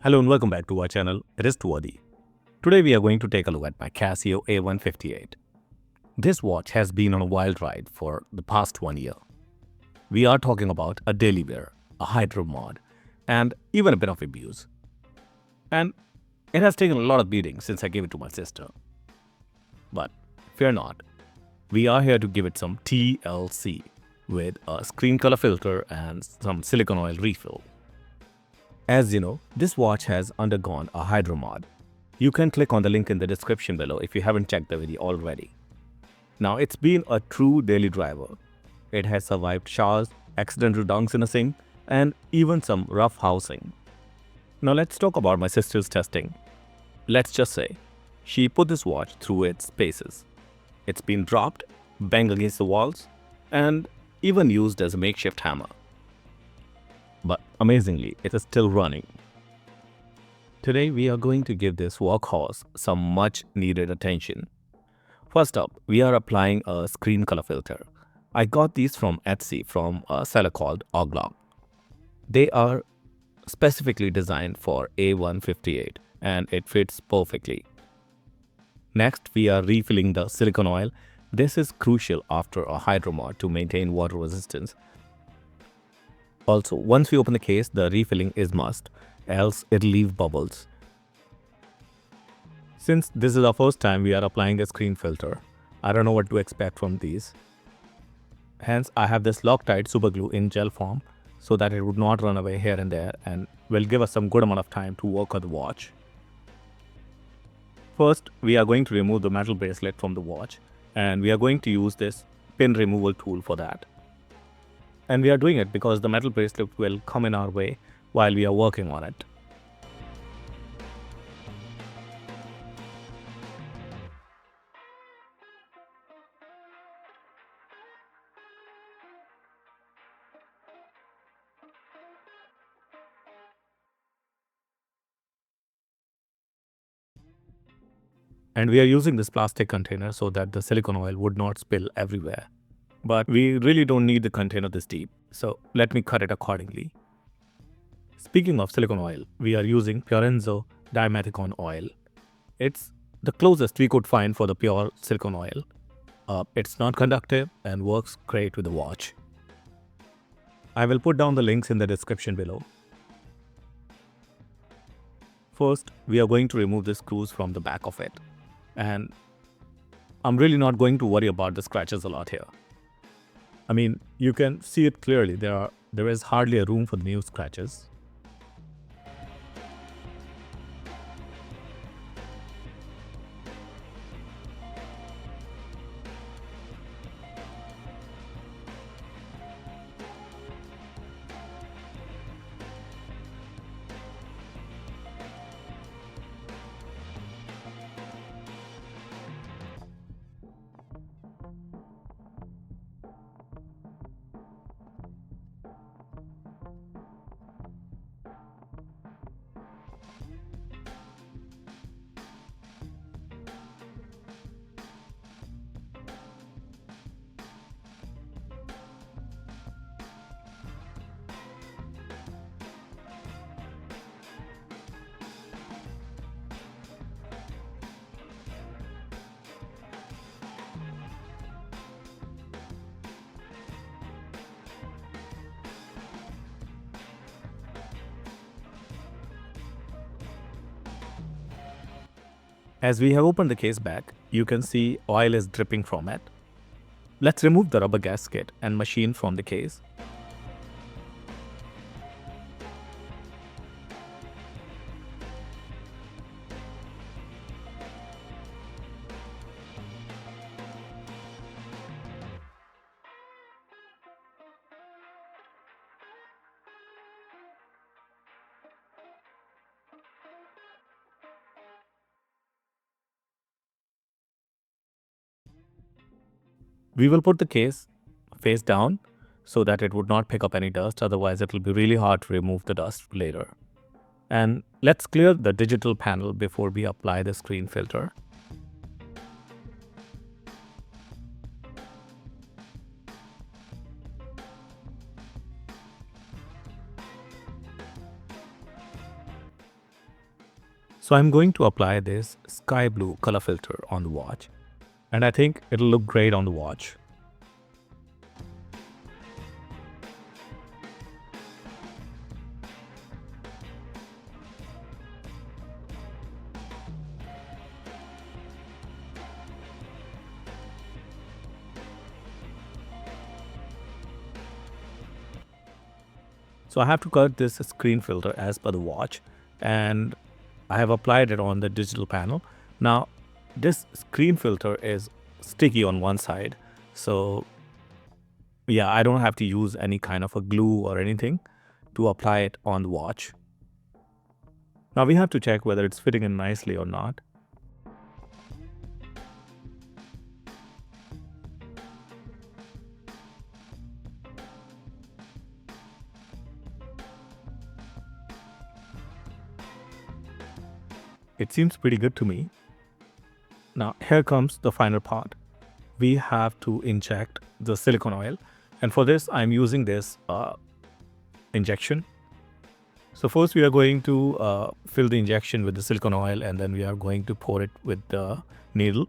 Hello and welcome back to our channel, Wristworthy. Today we are going to take a look at my Casio A158. This watch has been on a wild ride for the past 1 year. We are talking about a daily wear, a Hydromod, and even a bit of abuse. And it has taken a lot of beating since I gave it to my sister. But fear not, we are here to give it some TLC with a screen color filter and some silicone oil refill. As you know, this watch has undergone a Hydromod. You can click on the link in the description below if you haven't checked the video already. Now, it's been a true daily driver. It has survived showers, accidental dunks in a sink, and even some rough housing. Now, let's talk about my sister's testing. Let's just say, she put this watch through its paces. It's been dropped, banged against the walls, and even used as a makeshift hammer. But amazingly, it is still running. Today we are going to give this workhorse some much needed attention. First up, we are applying a screen color filter. I got these from Etsy from a seller called Oglog. They are specifically designed for A158 and it fits perfectly. Next, we are refilling the silicone oil. This is crucial after a Hydromod to maintain water resistance. Also, once we open the case, the refilling is must, else it'll leave bubbles. Since this is our first time we are applying a screen filter, I don't know what to expect from these. Hence, I have this Loctite super glue in gel form so that it would not run away here and there and will give us some good amount of time to work on the watch. First, we are going to remove the metal bracelet from the watch and we are going to use this pin removal tool for that. And we are doing it because the metal bracelet will come in our way while we are working on it. And we are using this plastic container so that the silicone oil would not spill everywhere. But we really don't need the container this deep, so let me cut it accordingly. Speaking of silicone oil, we are using Piorenzo dimethicone oil. It's the closest we could find for the pure silicone oil. It's not conductive and works great with the watch. I will put down the links in the description below. First, we are going to remove the screws from the back of it. And I'm really not going to worry about the scratches a lot here. I mean, you can see it clearly. There is hardly a room for the new scratches. As we have opened the case back, you can see oil is dripping from it. Let's remove the rubber gasket and machine from the case. We will put the case face down so that it would not pick up any dust, otherwise it will be really hard to remove the dust later. And let's clear the digital panel before we apply the screen filter. So I'm going to apply this sky blue color filter on the watch, and I think it'll look great on the watch. So I have to cut this screen filter as per the watch, and I have applied it on the digital panel. Now, this screen filter is sticky on one side, so yeah, I don't have to use any kind of a glue or anything to apply it on the watch. Now we have to check whether it's fitting in nicely or not. It seems pretty good to me. Now here comes the final part. We have to inject the silicone oil, and for this I'm using this injection. So first we are going to fill the injection with the silicone oil, and then we are going to pour it with the needle.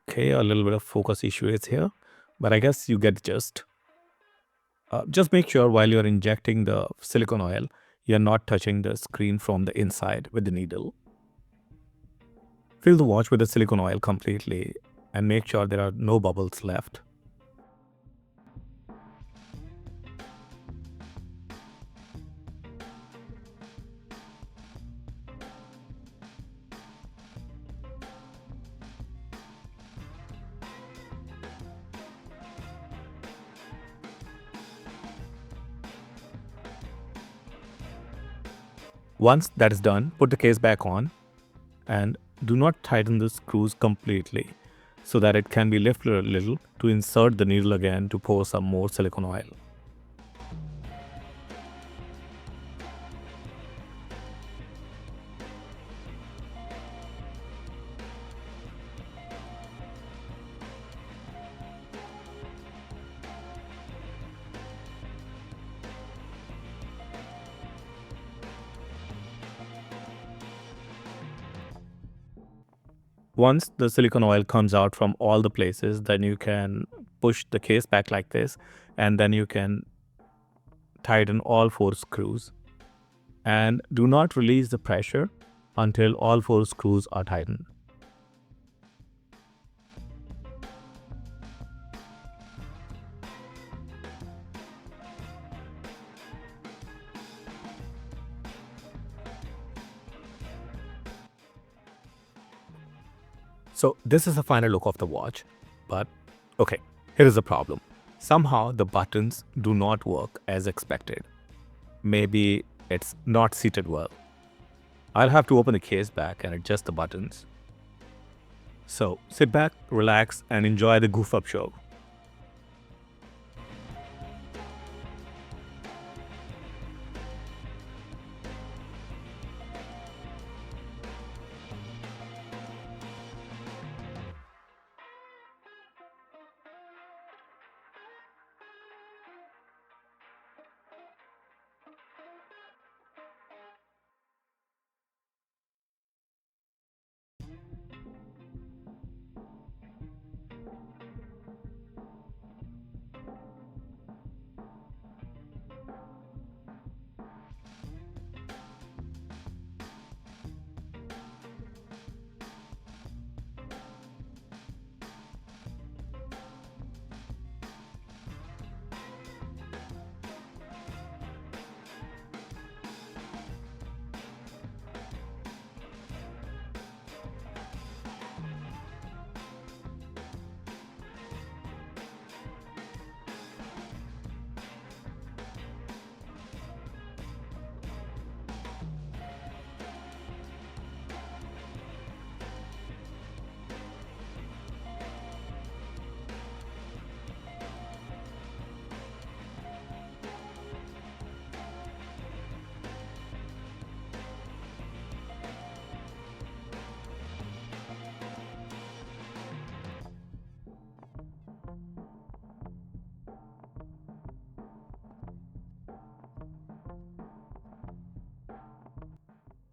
Okay, a little bit of focus issue is here, but I guess you get the gist. Just make sure while you're injecting the silicone oil, you're not touching the screen from the inside with the needle. Fill the watch with the silicone oil completely and make sure there are no bubbles left. Once that is done, put the case back on and do not tighten the screws completely so that it can be lifted a little to insert the needle again to pour some more silicone oil. Once the silicone oil comes out from all the places, then you can push the case back like this, and then you can tighten all 4 screws. And do not release the pressure until all 4 screws are tightened. So this is the final look of the watch, but okay, here is the problem. Somehow the buttons do not work as expected. Maybe it's not seated well. I'll have to open the case back and adjust the buttons. So sit back, relax, and enjoy the goof up show.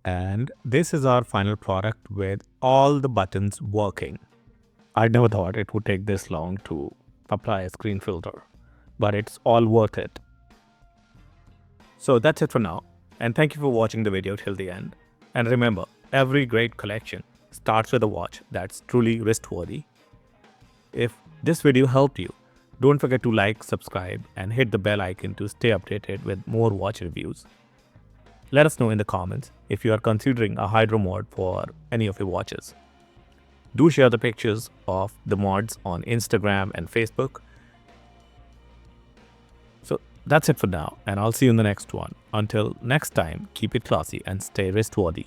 And this is our final product with all the buttons working. I never thought it would take this long to apply a screen filter, but it's all worth it. So that's it for now, and thank you for watching the video till the end. And remember, every great collection starts with a watch that's truly wrist-worthy. If this video helped you, don't forget to like, subscribe, and hit the bell icon to stay updated with more watch reviews. Let us know in the comments if you are considering a Hydromod for any of your watches. Do share the pictures of the mods on Instagram and Facebook. So that's it for now, and I'll see you in the next one. Until next time, keep it classy and stay wrist-worthy.